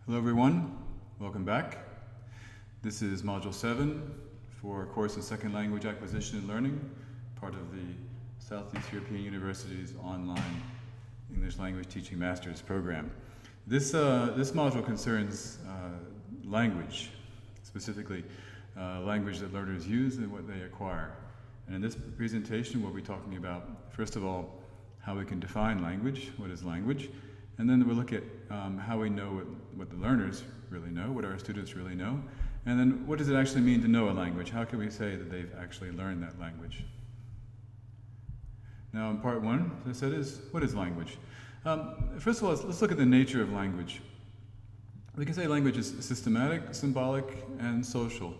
Hello everyone, welcome back. This is Module 7 for a course in Second Language Acquisition and Learning, part of the Southeast European University's online English Language Teaching Master's program. This module concerns language, specifically language that learners use and what they acquire. And in this presentation we'll be talking about, first of all, how we can define language, what is language, and then we'll look at how we know what the learners really know, what our students really know, and then what does it actually mean to know a language? How can we say that they've actually learned that language? Now in part one, as I said, is what is language? First of all, let's look at the nature of language. We can say language is systematic, symbolic, and social.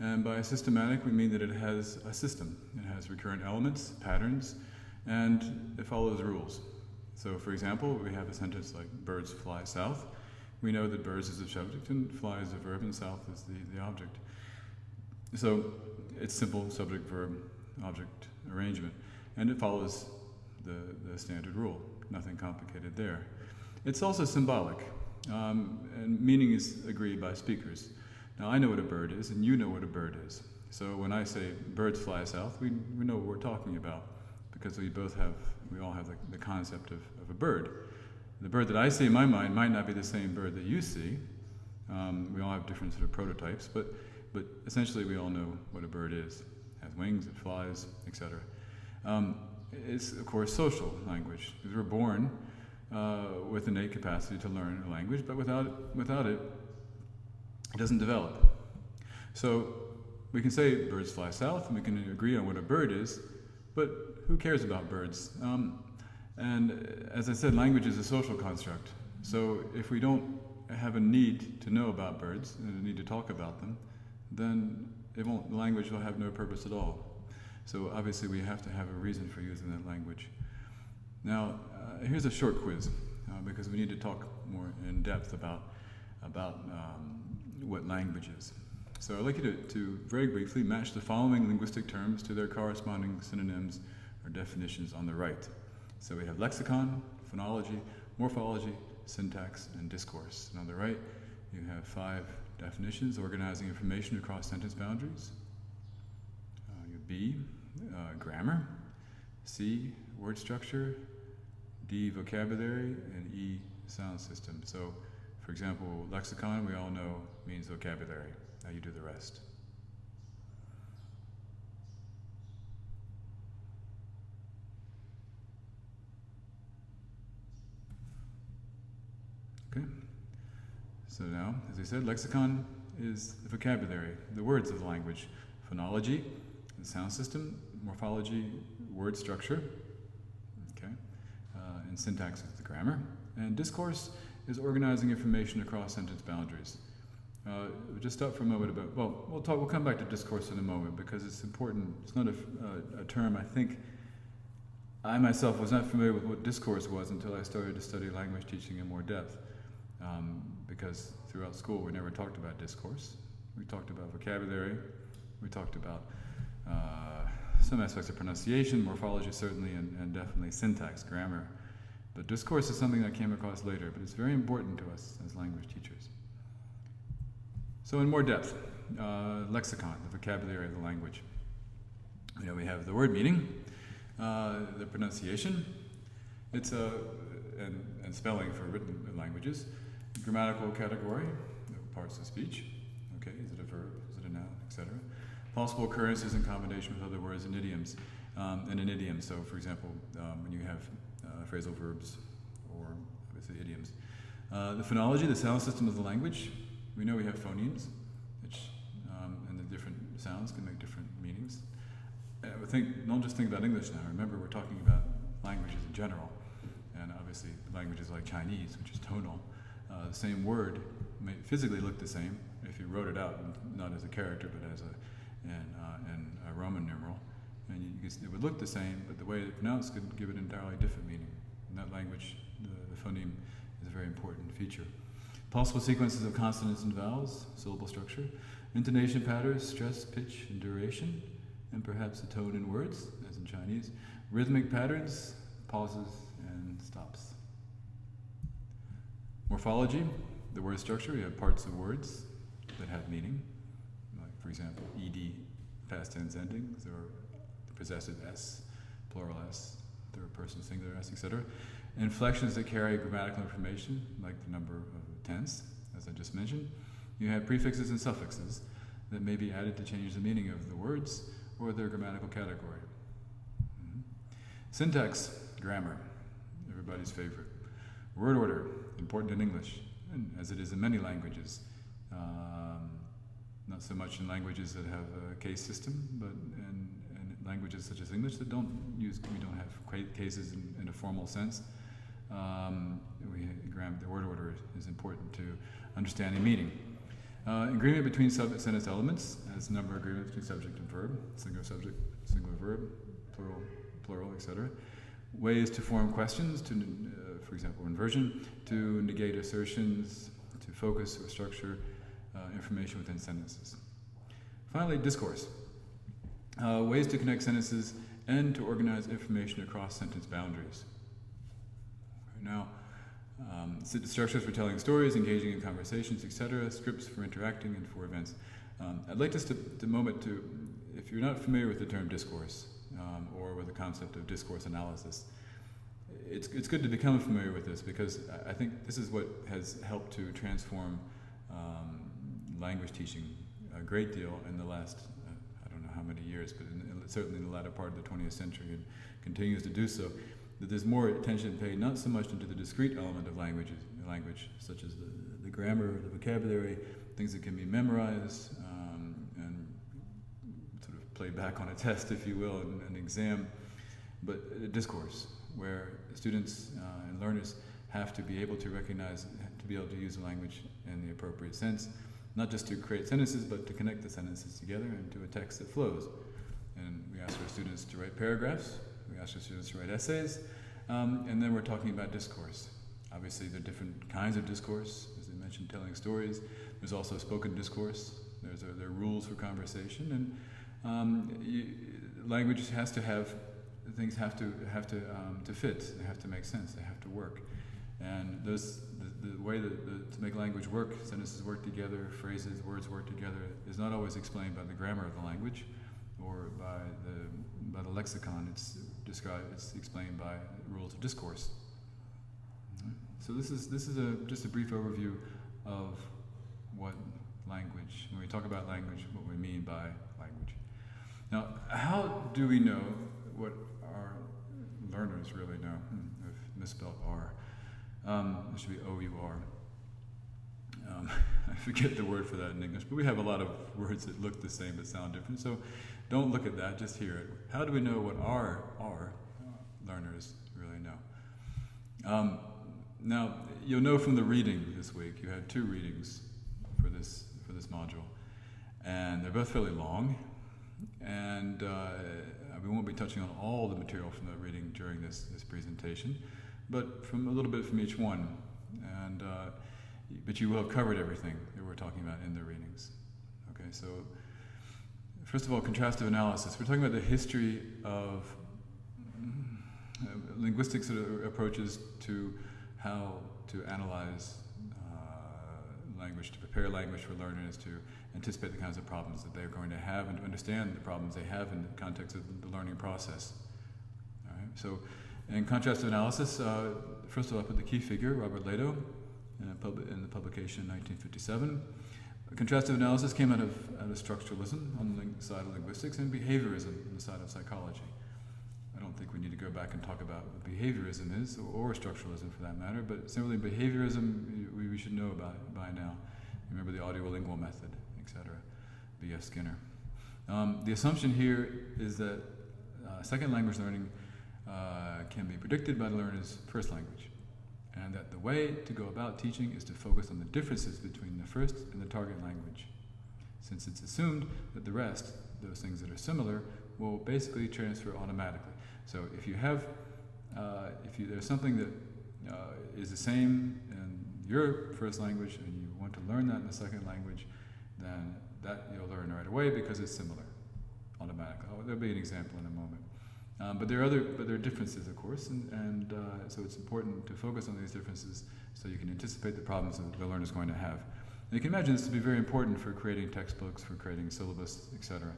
And by systematic, we mean that it has a system. It has recurrent elements, patterns, and it follows rules. So for example, we have a sentence like birds fly south. We know that birds is the subject and fly is the verb and south is the object. So it's simple subject, verb, object arrangement. And it follows the standard rule. Nothing complicated there. It's also symbolic, and meaning is agreed by speakers. Now I know what a bird is and you know what a bird is. So when I say birds fly south, we know what we're talking about, because we all have the concept of a bird. The bird that I see in my mind might not be the same bird that you see. We all have different sort of prototypes, but essentially we all know what a bird is. It has wings, it flies, etc. It's of course social language, because we're born with innate capacity to learn a language, but without it, it doesn't develop. So we can say birds fly south, and we can agree on what a bird is, but who cares about birds? And as I said, language is a social construct. So if we don't have a need to know about birds and a need to talk about them, then the language will have no purpose at all. So obviously we have to have a reason for using that language. Now, here's a short quiz, because we need to talk more in depth about what language is. So I'd like you to very briefly match the following linguistic terms to their corresponding synonyms or definitions on the right. So we have lexicon, phonology, morphology, syntax, and discourse. And on the right, you have 5 definitions: organizing information across sentence boundaries. B, grammar. C, word structure. D, vocabulary. And E, sound system. So, for example, lexicon, we all know means vocabulary. Now you do the rest. Okay. So now, as I said, lexicon is the vocabulary, the words of the language. Phonology, the sound system. Morphology, word structure. Okay. And syntax is the grammar. And discourse is organizing information across sentence boundaries. We'll just stop for a moment about, we'll come back to discourse in a moment, because it's important. It's not a term. I think I myself was not familiar with what discourse was until I started to study language teaching in more depth, because throughout school we never talked about discourse. We talked about vocabulary, we talked about some aspects of pronunciation, morphology certainly, and definitely syntax, grammar. But discourse is something that came across later, but it's very important to us as language teachers. So in more depth, lexicon, the vocabulary of the language. We have the word meaning, the pronunciation, it's and spelling for written languages, grammatical category, parts of speech, okay, is it a verb, is it a noun, etc. Possible occurrences in combination with other words and idioms, and an idiom. So for example, when you have phrasal verbs or obviously idioms. The phonology, the sound system of the language. We know we have phonemes, which, and the different sounds can make different meanings. Don't just think about English now. Remember, we're talking about languages in general. And obviously, languages like Chinese, which is tonal, the same word may physically look the same if you wrote it out, not as a character, but as a Roman numeral. And it would look the same, but the way it's pronounced could give it an entirely different meaning. In that language, the phoneme is a very important feature. Possible sequences of consonants and vowels, syllable structure, intonation patterns, stress, pitch, and duration, and perhaps a tone in words, as in Chinese. Rhythmic patterns, pauses, and stops. Morphology, the word structure, you have parts of words that have meaning, like for example, ed, past tense endings, or possessive s, plural s, third person singular s, etc. Inflections that carry grammatical information, like the number of tense, as I just mentioned. You have prefixes and suffixes that may be added to change the meaning of the words or their grammatical category. Syntax, grammar, everybody's favorite. Word order, important in English, and as it is in many languages. Not so much in languages that have a case system, but in languages such as English that we don't have cases in a formal sense. The word order is important to understanding meaning. Agreement between sentence elements, as number agreement between subject and verb, singular subject, singular verb, plural, etc. Ways to form questions, for example, inversion, to negate assertions, to focus or structure information within sentences. Finally, discourse. Ways to connect sentences and to organize information across sentence boundaries. Now, structures for telling stories, engaging in conversations, etc., scripts for interacting and for events. I'd like just a moment to, if you're not familiar with the term discourse, or with the concept of discourse analysis, it's good to become familiar with this, because I think this is what has helped to transform language teaching a great deal in the last, I don't know how many years, but certainly in the latter part of the 20th century, and continues to do so. That there's more attention paid not so much into the discrete element of language, such as the grammar, the vocabulary, things that can be memorized and sort of played back on a test, if you will, an exam, but a discourse where students and learners have to be able to recognize, to be able to use the language in the appropriate sense, not just to create sentences, but to connect the sentences together into a text that flows. And we ask our students to write paragraphs. We ask our students to write essays, and then we're talking about discourse. Obviously, there are different kinds of discourse. As I mentioned, telling stories. There's also spoken discourse. There are rules for conversation, and language has to have things have to fit. They have to make sense. They have to work. And the way to make language work, sentences work together, phrases, words work together, is not always explained by the grammar of the language or by the lexicon. It's explained by rules of discourse. So this is just a brief overview of what language, when we talk about language, what we mean by language. Now, how do we know what our learners really know? I've misspelled R. It should be O-U-R. I forget the word for that in English, but we have a lot of words that look the same but sound different. So don't look at that, just hear it. How do we know what our learners really know? Now, you'll know from the reading this week, you had 2 readings for this module, and they're both fairly long, and we won't be touching on all the material from the reading during this presentation, but from a little bit from each one, and but you will have covered everything that we're talking about in the readings. Okay, so first of all, contrastive analysis. We're talking about the history of linguistic sort of approaches to how to analyze language, to prepare language for learners, to anticipate the kinds of problems that they're going to have, and to understand the problems they have in the context of the learning process. All right. So, in contrastive analysis, first of all, I put the key figure, Robert Lado, in the publication in 1957. Contrastive analysis came out of structuralism on the side of linguistics and behaviorism on the side of psychology. I don't think we need to go back and talk about what behaviorism is, or structuralism for that matter, but simply behaviorism we should know about it by now. Remember the audiolingual method, etc., B.F. Skinner. The assumption here is that second language learning can be predicted by the learner's first language, and that the way to go about teaching is to focus on the differences between the first and the target language, since it's assumed that the rest, those things that are similar, will basically transfer automatically. So if you have, there's something that is the same in your first language and you want to learn that in the second language, then that you'll learn right away because it's similar automatically. There'll be an example in a moment. But there are differences, of course, and so it's important to focus on these differences so you can anticipate the problems that the learner is going to have. And you can imagine this to be very important for creating textbooks, for creating syllabus, etc.,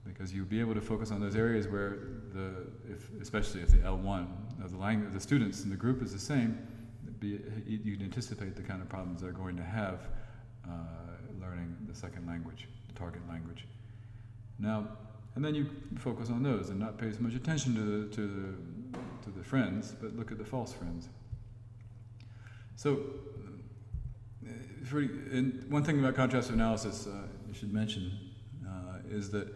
because you'll be able to focus on those areas where especially if the L1 of the students in the group is the same, you can anticipate the kind of problems they're going to have learning the second language, the target language. Now, and then you focus on those and not pay so much attention to the friends, but look at the false friends. So, one thing about contrastive analysis you should mention is that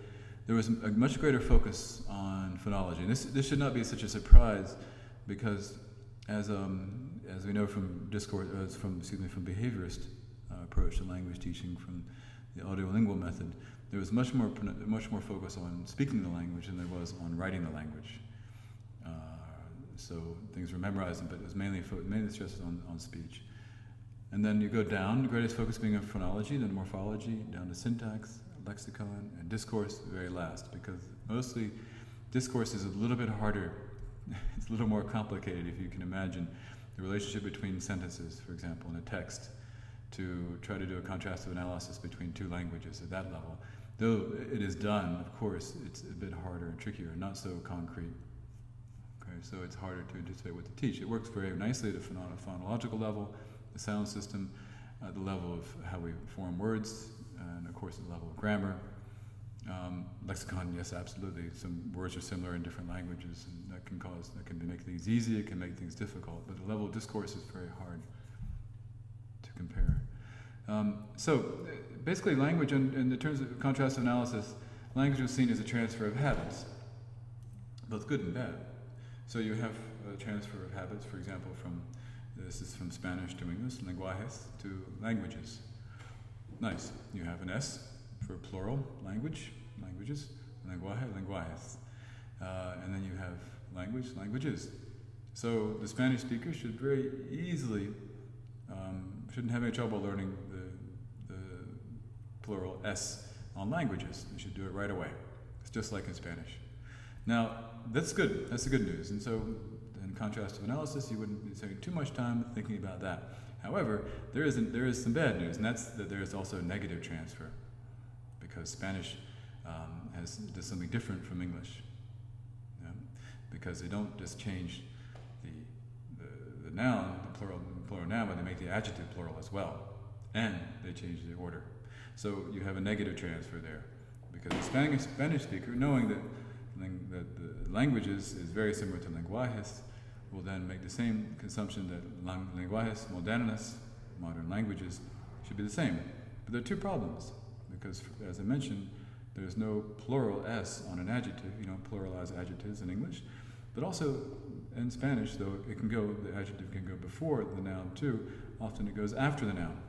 there was a much greater focus on phonology. And this should not be such a surprise, because as we know from from behaviorist approach to language teaching, from the audiolingual method, there was much more focus on speaking the language than there was on writing the language. So things were memorized, but it was mainly stressed on speech. And then you go down, the greatest focus being on phonology, then morphology, down to syntax, lexicon, and discourse very last, because mostly discourse is a little bit harder. It's a little more complicated, if you can imagine the relationship between sentences, for example, in a text, to try to do a contrastive analysis between two languages at that level. Though it is done, of course, it's a bit harder and trickier, not so concrete. Okay, so it's harder to anticipate what to teach. It works very nicely at a phonological level, the sound system, at the level of how we form words, and of course at the level of grammar. Lexicon, yes, absolutely. Some words are similar in different languages, and that can make things easy, it can make things difficult, but the level of discourse is very hard to compare. So basically language, in the terms of contrastive analysis, language was seen as a transfer of habits, both good and bad. So you have a transfer of habits, for example, this is from Spanish to English, lenguajes to languages. Nice. You have an S for plural, languages, lenguaje, lenguajes. And then you have languages. So the Spanish speaker should very easily, shouldn't have any trouble learning the plural S on languages. You should do it right away. It's just like in Spanish. Now, that's good. That's the good news. And so in contrastive analysis, you wouldn't be spending too much time thinking about that. However, there is some bad news, and that's that there is also negative transfer, because Spanish does something different from English. Because they don't just change the noun, the plural noun, but they make the adjective plural as well, and they change the order. So you have a negative transfer there, because the Spanish speaker, knowing that the languages is very similar to lenguajes, will then make the same consumption that lenguajes modernas, modern languages, should be the same. But there are two problems, because as I mentioned, there's no plural S on an adjective. You don't pluralize adjectives in English. But also in Spanish, though the adjective can go before the noun too, often it goes after the noun.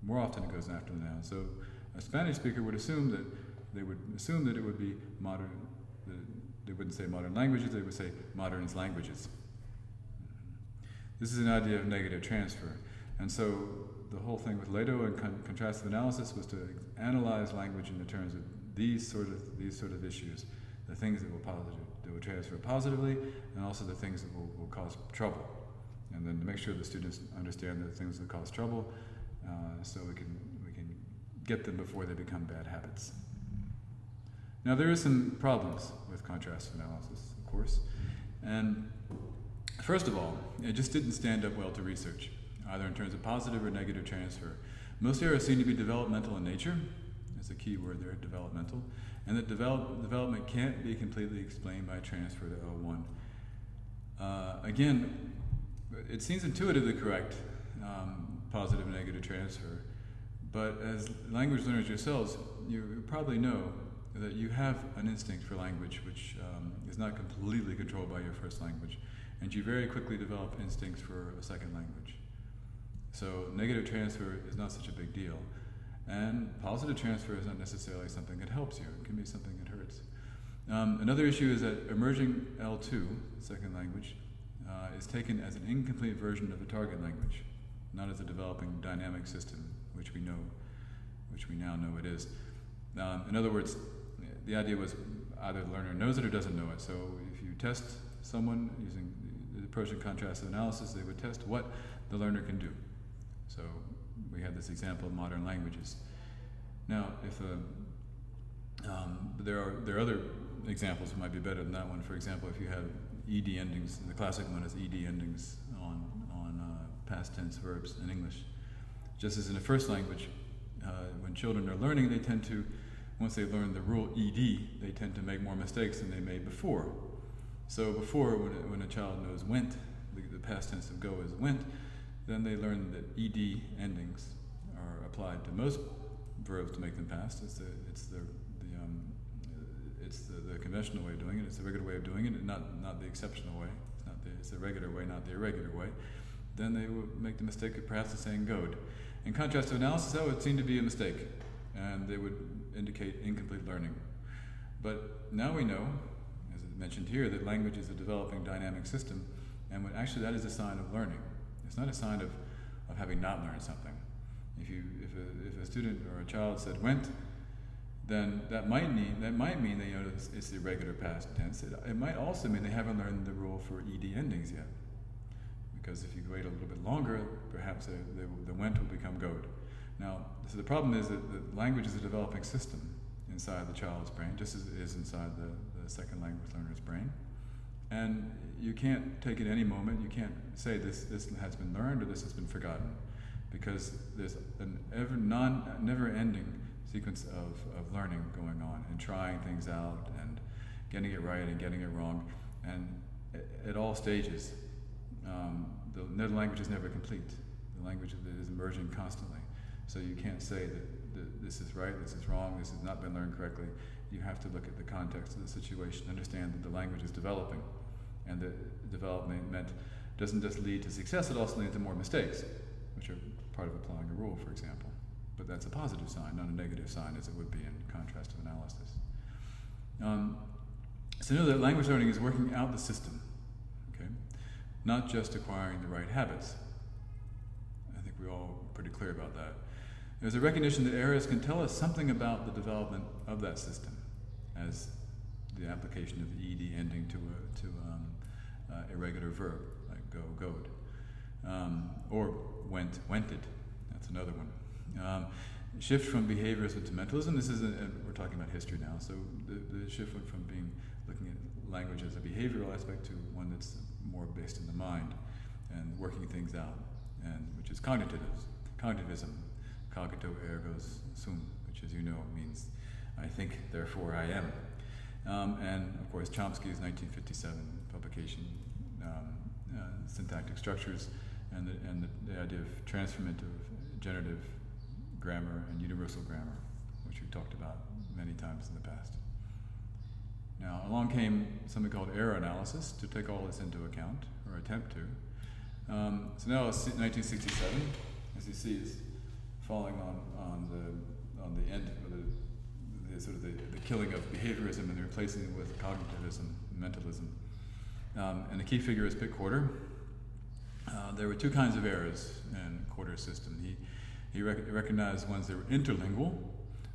More often it goes after the noun. So a Spanish speaker would assume that it would be modern. They wouldn't say modern languages, they would say modern languages. This is an idea of negative transfer. And so the whole thing with Leto and contrastive analysis was to analyze language in the terms of these sort of issues, the things that will transfer positively, and also the things that will cause trouble. And then to make sure the students understand the things that cause trouble, so we can get them before they become bad habits. Now there are some problems with contrastive analysis, of course, and first of all, it just didn't stand up well to research, either in terms of positive or negative transfer. Most errors seem to be developmental in nature. There's a key word there, developmental, and that development can't be completely explained by transfer to L1. Again, it seems intuitively correct, positive and negative transfer, but as language learners yourselves, you probably know that you have an instinct for language which is not completely controlled by your first language, and you very quickly develop instincts for a second language. So negative transfer is not such a big deal, and positive transfer is not necessarily something that helps you. It can be something that hurts. Another issue is that emerging L2, second language, is taken as an incomplete version of the target language, not as a developing dynamic system, which we now know it is. In other words, the idea was either the learner knows it or doesn't know it. So if you test someone using the approach of contrastive analysis, they would test what the learner can do. So we had this example of modern languages. Now, if there are other examples that might be better than that one. For example, if you have ed endings, the classic one is ed endings on past tense verbs in English. Just as in the first language, when children are learning, they tend to, once they learn the rule ed, they tend to make more mistakes than they made before. So before, when a child knows went, the past tense of go is went, then they learn that ed endings are applied to most verbs to make them past. It's the conventional way of doing it. It's the regular way of doing it, and not the exceptional way. It's the regular way, not the irregular way. Then they would make the mistake of perhaps saying goed. In contrastive analysis, that would seem to be a mistake, and they would indicate incomplete learning. But now we know, as I mentioned here, that language is a developing dynamic system, and actually that is a sign of learning. It's not a sign of having not learned something. If a student or a child said went, then that might mean they know it's the irregular past tense. It might also mean they haven't learned the rule for ed endings yet. Because if you wait a little bit longer, perhaps the went will become goed. Now, so the problem is that the language is a developing system inside the child's brain, just as it is inside the second language learner's brain. And you can't take it any moment. You can't say this has been learned or this has been forgotten, because there's an never-ending sequence of learning going on and trying things out and getting it right and getting it wrong, and at all stages. The language is never complete. The language is emerging constantly. So you can't say that this is right, this is wrong, this has not been learned correctly. You have to look at the context of the situation, understand that the language is developing, and that development doesn't just lead to success, it also leads to more mistakes, which are part of applying a rule, for example. But that's a positive sign, not a negative sign, as it would be in contrastive analysis. So know that language learning is working out the system, okay? Not just acquiring the right habits. I think we're all pretty clear about that. There's a recognition that errors can tell us something about the development of that system, as the application of the ed ending to irregular verb, like go, goed, or went, wented. That's another one. Shift from behaviorism to mentalism. This is we're talking about history now. So the shift went from looking at language as a behavioral aspect to one that's more based in the mind and working things out, and which is cognitivism. Cogito ergo sum, which, as you know, means I think, therefore I am. And of course, Chomsky's 1957 publication, Syntactic Structures, and the idea of transformative generative grammar and universal grammar, which we've talked about many times in the past. Now, along came something called error analysis to take all this into account, or attempt to. So now it's 1967, as you see, is falling on the end of the killing of behaviorism and replacing it with cognitivism, mentalism. And the key figure is Pitt-Quarter. There were two kinds of errors in Quarter's system. He recognized ones that were interlingual,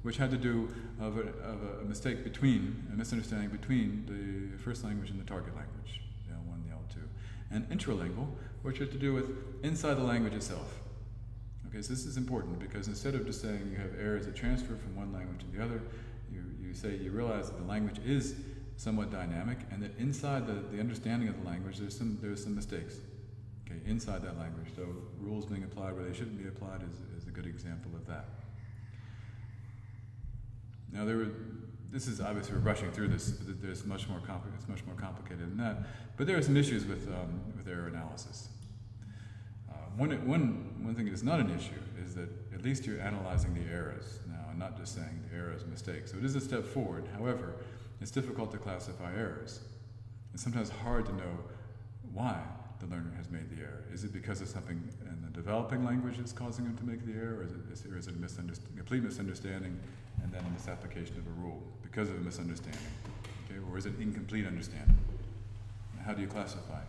which had to do of a mistake a misunderstanding between the first language and the target language, the L1 and the L2, and intralingual, which had to do with inside the language itself. Okay, so this is important because instead of just saying you have errors that transfer from one language to the other, you realize that the language is somewhat dynamic, and that inside the understanding of the language there's some mistakes. Okay, inside that language. So rules being applied where they shouldn't be applied is a good example of that. Now this is obviously we're rushing through this. It's much more complicated than that. But there are some issues with error analysis. One thing that is not an issue is that at least you're analyzing the errors now, and not just saying the error is a mistake. So it is a step forward. However, it's difficult to classify errors. It's sometimes hard to know why the learner has made the error. Is it because of something in the developing language that's causing them to make the error, or is it a complete misunderstanding and then a misapplication of a rule because of a misunderstanding? Okay, or is it incomplete understanding? How do you classify?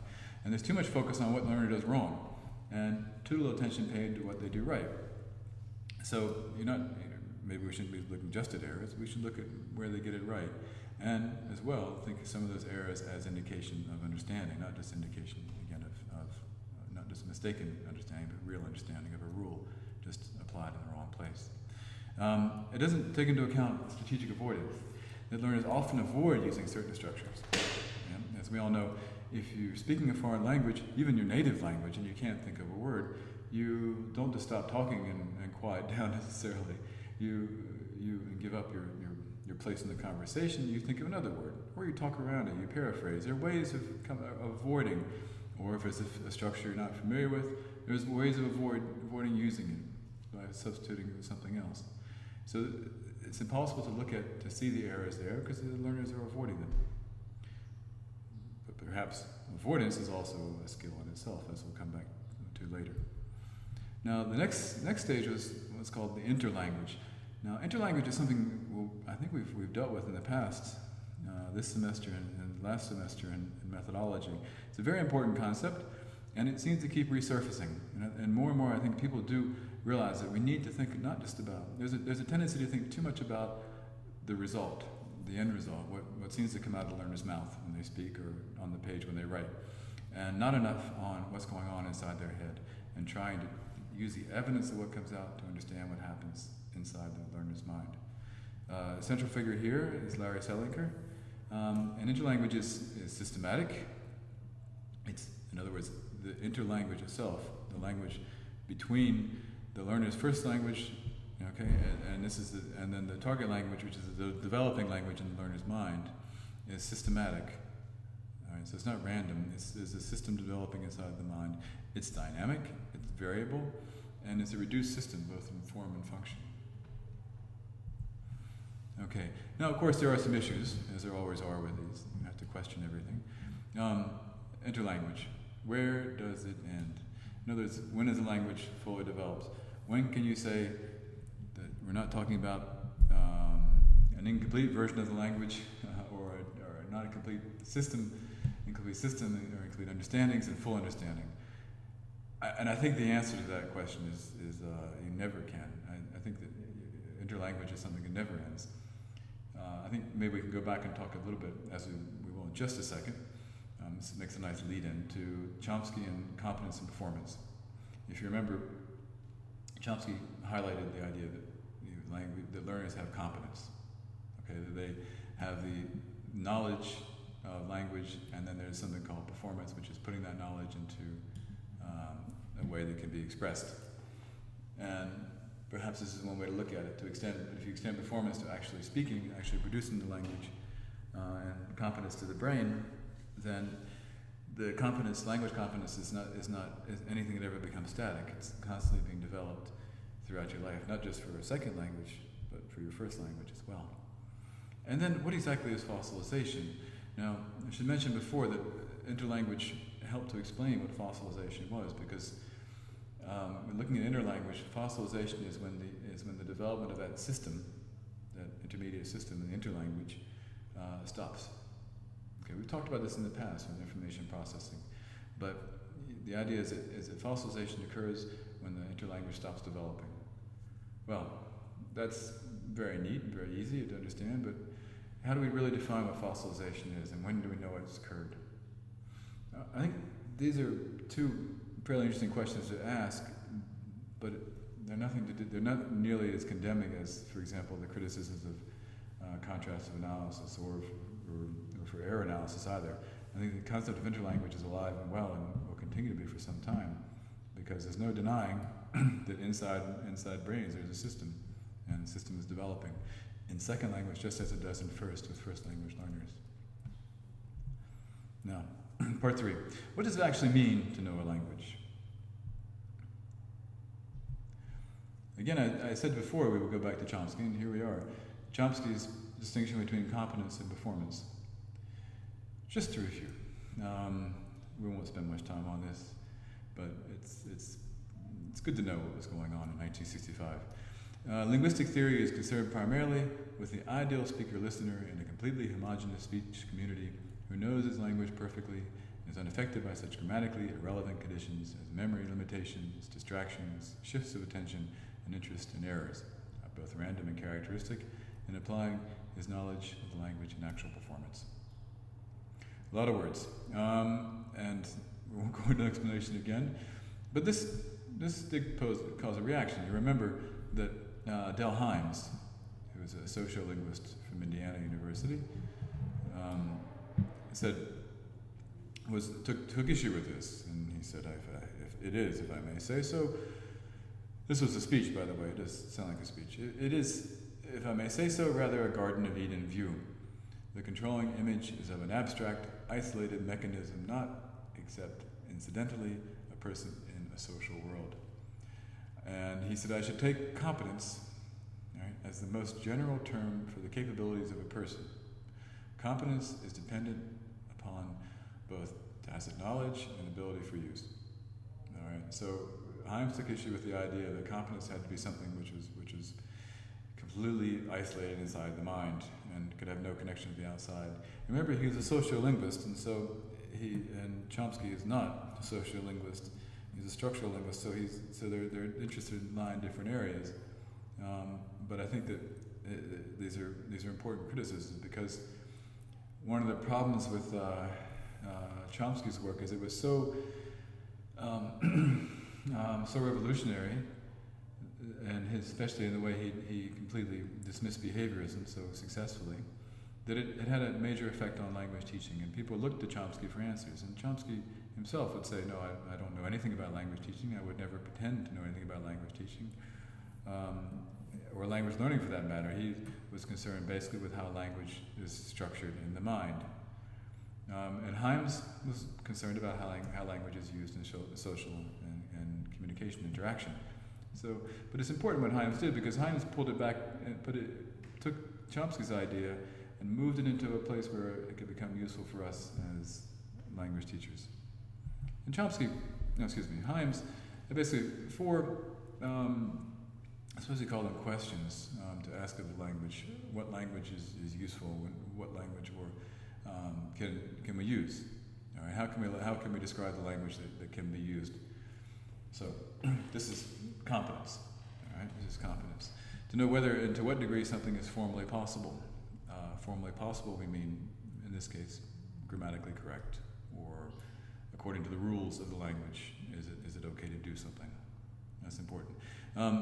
And there's too much focus on what the learner does wrong, and too little attention paid to what they do right. So maybe we shouldn't be looking just at errors. We should look at where they get it right. And as well, think of some of those errors as indication of understanding, not just indication, again, of not just mistaken understanding, but real understanding of a rule, just applied in the wrong place. It doesn't take into account strategic avoidance, that learners often avoid using certain structures. Yeah? As we all know, if you're speaking a foreign language, even your native language, and you can't think of a word, you don't just stop talking and quiet down necessarily. You give up your place in the conversation, you think of another word, or you talk around it, you paraphrase. There are ways of avoiding, or if it's a structure you're not familiar with, there's ways of avoiding using it by substituting it with something else. So it's impossible to see the errors there because the learners are avoiding them. But perhaps avoidance is also a skill in itself, as we'll come back to later. Now, the next stage was what's called the interlanguage. Now, interlanguage is something I think we've dealt with in the past, this semester and last semester in methodology. It's a very important concept, and it seems to keep resurfacing. And more, I think people do realize that we need to think not just about. There's a tendency to think too much about the result, the end result, what seems to come out of the learner's mouth when they speak or on the page when they write, and not enough on what's going on inside their head, and trying to use the evidence of what comes out to understand what happens inside the learner's mind. The central figure here is Larry Selinker. And interlanguage is systematic. It's, in other words, the interlanguage itself, the language between the learner's first language, okay, and then the target language, which is the developing language in the learner's mind, is systematic. All right, so it's not random. It's a system developing inside the mind. It's dynamic, it's variable, and it's a reduced system, both in form and function. Okay, now of course there are some issues, as there always are with these. You have to question everything. Interlanguage, where does it end? In other words, when is a language fully developed? When can you say that we're not talking about an incomplete version of the language or not a complete system or incomplete understandings and full understanding? And I think the answer to that question is you never can. I think that interlanguage is something that never ends. I think maybe we can go back and talk a little bit, as we will in just a second. This makes a nice lead-in to Chomsky and competence and performance. If you remember, Chomsky highlighted the idea that learners have competence. Okay, that they have the knowledge of language, and then there's something called performance, which is putting that knowledge into a way that can be expressed. And perhaps this is one way to look at it, if you extend performance to actually speaking, actually producing the language, and competence to the brain, then the language competence is not anything that ever becomes static. It's constantly being developed throughout your life, not just for a second language, but for your first language as well. And then what exactly is fossilization? Now, I should mention before that interlanguage helped to explain what fossilization was, because when looking at interlanguage, fossilization is when the development of that system, that intermediate system, the interlanguage, stops. Okay, we've talked about this in the past with information processing, but the idea is that fossilization occurs when the interlanguage stops developing. Well, that's very neat and very easy to understand, but how do we really define what fossilization is, and when do we know it's occurred? I think these are two fairly interesting questions to ask, but they're not nearly as condemning as, for example, the criticisms of contrastive analysis or for error analysis either. I think the concept of interlanguage is alive and well and will continue to be for some time, because there's no denying that inside brains there's a system, and the system is developing in second language just as it does in first with first language learners. Now, part 3. What does it actually mean to know a language? Again, I said before we would go back to Chomsky, and here we are. Chomsky's distinction between competence and performance. Just to review. We won't spend much time on this, but it's good to know what was going on in 1965. Linguistic theory is concerned primarily with the ideal speaker-listener in a completely homogeneous speech community who knows his language perfectly and is unaffected by such grammatically irrelevant conditions as memory limitations, distractions, shifts of attention, and interest and errors, both random and characteristic, and applying is knowledge of the language in actual performance. A lot of words, and we won't go into explanation again, but this did cause a reaction. You remember that Dell Hymes, who was a sociolinguist from Indiana University, took issue with this, and he said, if it is, if I may say so, this was a speech, by the way, it does sound like a speech. It is, if I may say so, rather a Garden of Eden view. The controlling image is of an abstract, isolated mechanism, not, except incidentally, a person in a social world. And he said I should take competence, right, as the most general term for the capabilities of a person. Competence is dependent upon both tacit knowledge and ability for use. All right. So Hymes took issue with the idea that competence had to be something which was completely isolated inside the mind and could have no connection to the outside. Remember, he was a sociolinguist, and so and Chomsky is not a sociolinguist. He's a structural linguist, so they're interested in 9 different areas. But I think that these are important criticisms, because one of the problems with Chomsky's work is it was so revolutionary, and especially in the way he completely dismissed behaviorism so successfully, that it had a major effect on language teaching, and people looked to Chomsky for answers. And Chomsky himself would say, no, I don't know anything about language teaching. I would never pretend to know anything about language teaching, or language learning for that matter. He was concerned basically with how language is structured in the mind. And Hymes was concerned about how language is used in social and communication interaction. So, but it's important what Hymes did, because Hymes pulled it back and took Chomsky's idea and moved it into a place where it could become useful for us as language teachers. And Hymes had basically 4, I suppose you call them questions to ask of the language. What language is useful? What language can we use? All right, how can we describe the language that can be used? So this is competence. All right, this is competence. To know whether and to what degree something is formally possible. Formally possible, we mean, in this case, grammatically correct, or according to the rules of the language. Is it okay to do something? That's important.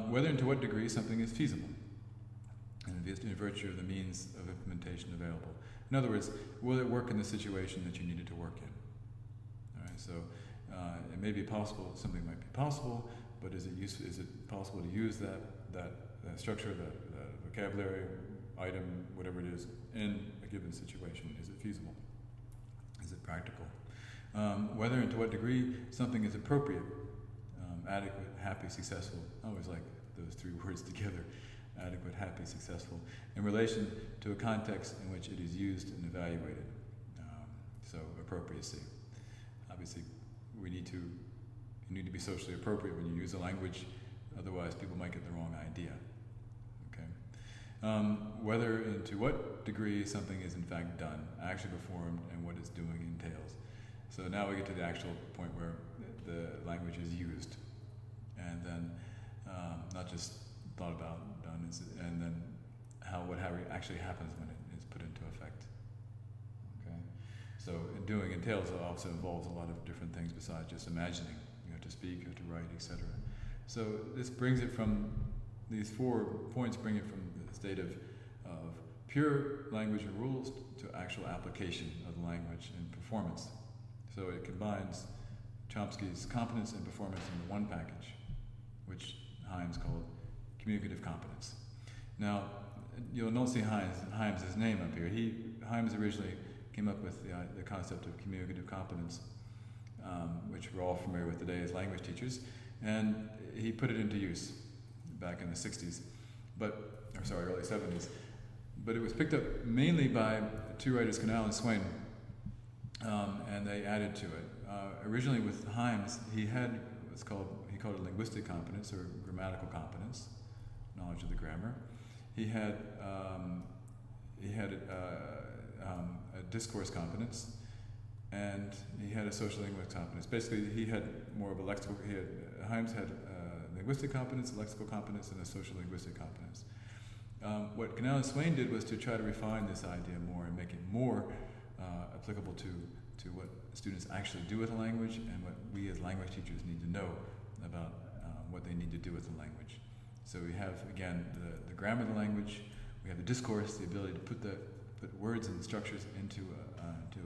Whether and to what degree something is feasible, and in virtue of the means of implementation available. In other words, will it work in the situation that you need it to work in? All right, so it may be possible, something might be possible, but is it possible to use that structure, that vocabulary, item, whatever it is, in a given situation? Is it feasible? Is it practical? Whether and to what degree something is appropriate, adequate, happy, successful. I always like those 3 words together. Adequate, happy, successful, in relation to a context in which it is used and evaluated. So appropriacy. Obviously, you need to be socially appropriate when you use a language, otherwise people might get the wrong idea. Okay. Whether and to what degree something is in fact done, actually performed, and what its doing entails. So now we get to the actual point where the language is used, and then not just thought about, done, and then what actually happens when it is put into effect. Okay, so doing entails also involves a lot of different things besides just imagining. You have to speak, you have to write, etc. So this brings it from these 4 points. Bring it from the state of pure language and rules to actual application of the language and performance. So it combines Chomsky's competence and performance into one package, which Hymes called communicative competence. Now, you'll not see Hymes' name up here. Hymes originally came up with the concept of communicative competence, which we're all familiar with today as language teachers, and he put it into use back in the 60s, early 70s. But it was picked up mainly by 2 writers, Canal and Swain, and they added to it. Originally with Hymes, he called it linguistic competence or grammatical competence, knowledge of the grammar. He had a discourse competence, and he had a social linguistic competence. Basically, he had more of a lexical. Hymes had linguistic competence, lexical competence, and a social linguistic competence. What Canal and Swain did was to try to refine this idea more and make it more applicable to what students actually do with the language and what we as language teachers need to know about what they need to do with the language. So we have, again, the grammar of the language, we have the discourse, the ability to put words and structures into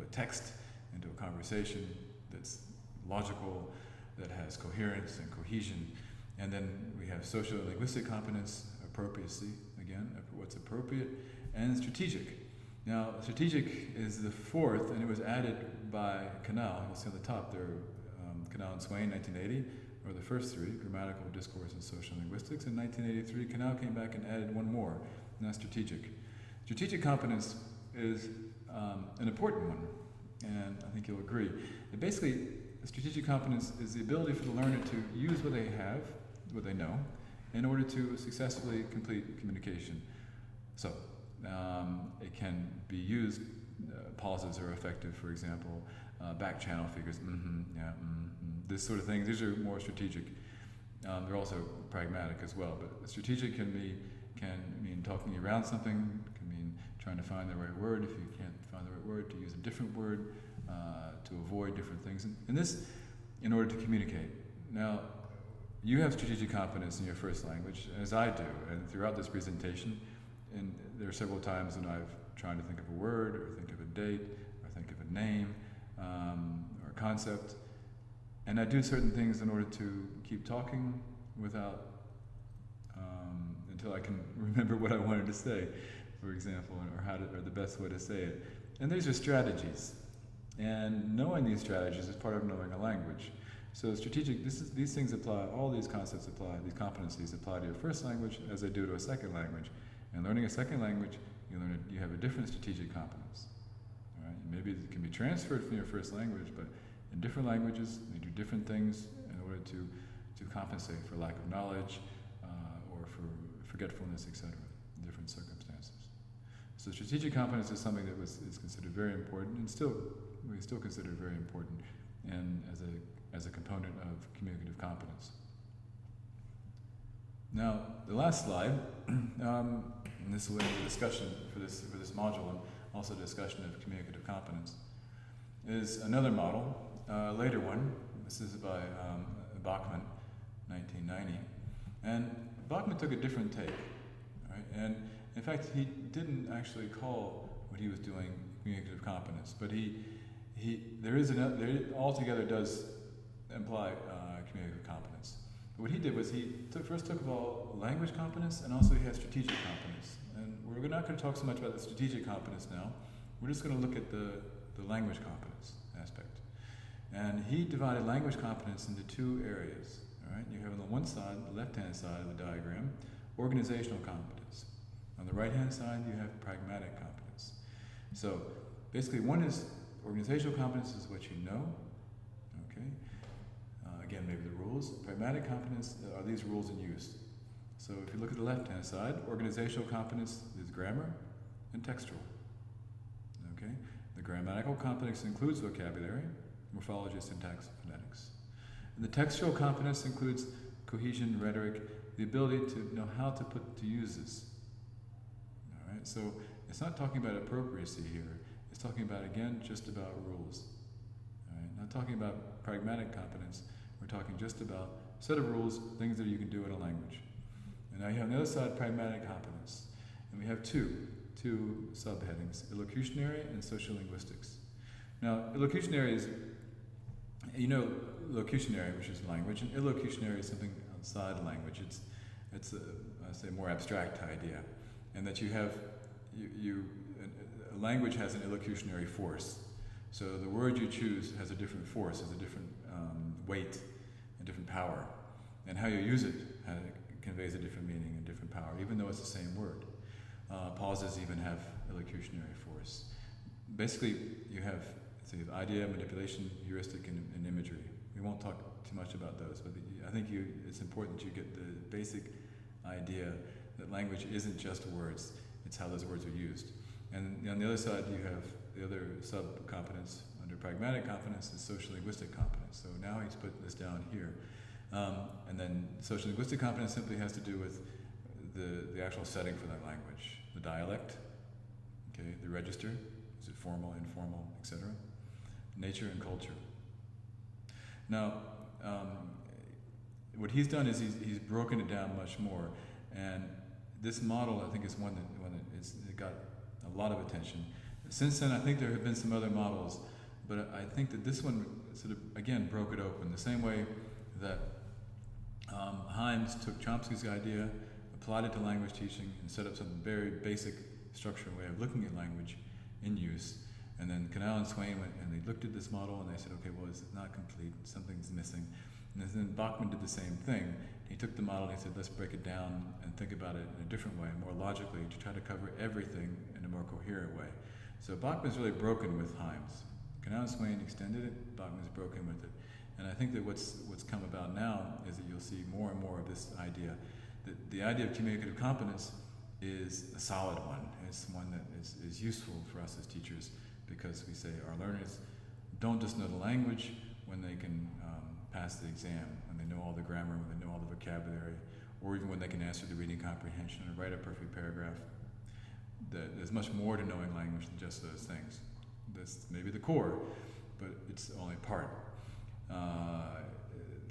a text, into a conversation that's logical, that has coherence and cohesion. And then we have social and linguistic competence, appropriacy, again, what's appropriate, and strategic. Now, strategic is the fourth, and it was added by Canal. You'll see on the top there, Canal and Swain, 1980, or the first three, grammatical, discourse, and social linguistics. In 1983, Canal came back and added one more, and that's strategic. Strategic competence is an important one, and I think you'll agree. It basically, strategic competence is the ability for the learner to use what they have, what they know, in order to successfully complete communication. So, it can be used, pauses are effective, for example, back channel figures, this sort of thing. These are more strategic. They're also pragmatic as well, but strategic can mean talking around something, can mean trying to find the right word. If you can't find the right word, to use a different word, to avoid different things. And this, in order to communicate. Now, you have strategic competence in your first language, as I do, and throughout this presentation, and there are several times when I've tried to think of a word, or think of a date, or think of a name, or a concept, and I do certain things in order to keep talking without, until I can remember what I wanted to say, for example, or the best way to say it. And these are strategies. And knowing these strategies is part of knowing a language. So strategic, these things apply, all these concepts apply, these competencies apply to your first language as they do to a second language. And learning a second language, you have a different strategic competence. All right? Maybe it can be transferred from your first language, but in different languages, they do different things in order to compensate for lack of knowledge or for forgetfulness, etc., in different circumstances. So strategic competence is something that is considered very important, and we still consider it very important, and as a component of communicative competence. Now, the last slide, and this will end the discussion for this module, and also discussion of communicative competence, is another model, a later one. This is by Bachman, 1990, and Bachman took a different take, right? And in fact, he didn't actually call what he was doing communicative competence, but there altogether does imply communicative competence. But what he did was he first took of all language competence, and also he has strategic competence. And we're not going to talk so much about the strategic competence now. We're just going to look at the language competence aspect. And he divided language competence into two areas. All right? You have on the one side, the left-hand side of the diagram, organizational competence. On the right-hand side, you have pragmatic competence. So basically, one is organizational competence is what you know. Okay. Again, maybe the rules. Pragmatic competence are these rules in use. So if you look at the left-hand side, organizational competence is grammar and textual. Okay. The grammatical competence includes vocabulary, morphology, syntax, phonetics. And the textual competence includes cohesion, rhetoric, the ability to know how to use this. All right. So it's not talking about appropriacy here. It's talking about, again, just about rules. All right? Not talking about pragmatic competence. We're talking just about a set of rules, things that you can do in a language. And now you have on the other side, pragmatic competence. And we have two subheadings, illocutionary and social linguistics. Now, illocutionary is, locutionary, which is language, and illocutionary is something outside language. It's a more abstract idea. And that you have, a language has an illocutionary force. So the word you choose has a different force, has a different weight, a different power. And how you use it conveys a different meaning and different power, even though it's the same word. Pauses even have illocutionary force. Basically, you have idea, manipulation, heuristic, and imagery. We won't talk too much about those, but I think it's important that you get the basic idea that language isn't just words, it's how those words are used. And on the other side, you have the other sub-competence under pragmatic competence is social linguistic competence. So now he's put this down here. And then social linguistic competence simply has to do with the actual setting for that language. The dialect, okay, the register, is it formal, informal, etc. Nature and culture. Now, what he's done is he's broken it down much more, and this model, I think, is one that it got a lot of attention. Since then, I think there have been some other models, but I think that this one sort of, again, broke it open, the same way that Hymes took Chomsky's idea, applied it to language teaching, and set up some very basic structural way of looking at language in use. And then Canal and Swain went and they looked at this model and they said, okay, well, it's not complete, something's missing. And then Bachman did the same thing. He took the model and he said, let's break it down and think about it in a different way, more logically, to try to cover everything in a more coherent way. So Bachman's really broken with Hymes. Canal and Swain extended it, Bachman's broken with it. And I think that what's come about now is that you'll see more and more of this idea. The idea of communicative competence is a solid one. It's one that is useful for us as teachers, because we say our learners don't just know the language when they can pass the exam, when they know all the grammar, when they know all the vocabulary, or even when they can answer the reading comprehension or write a perfect paragraph. There's much more to knowing language than just those things. That's maybe the core, but it's only part.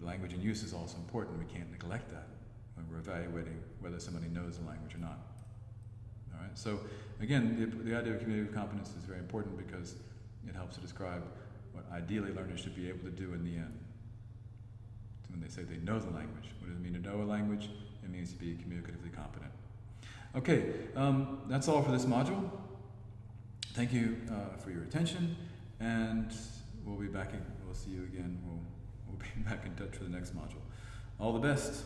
Language and use is also important. We can't neglect that when we're evaluating whether somebody knows the language or not. All right. So again, the idea of communicative competence is very important because it helps to describe what ideally learners should be able to do in the end. So when they say they know the language, what does it mean to know a language? It means to be communicatively competent. Okay, that's all for this module. Thank you for your attention, and we'll be back. We'll see you again. We'll be back in touch for the next module. All the best.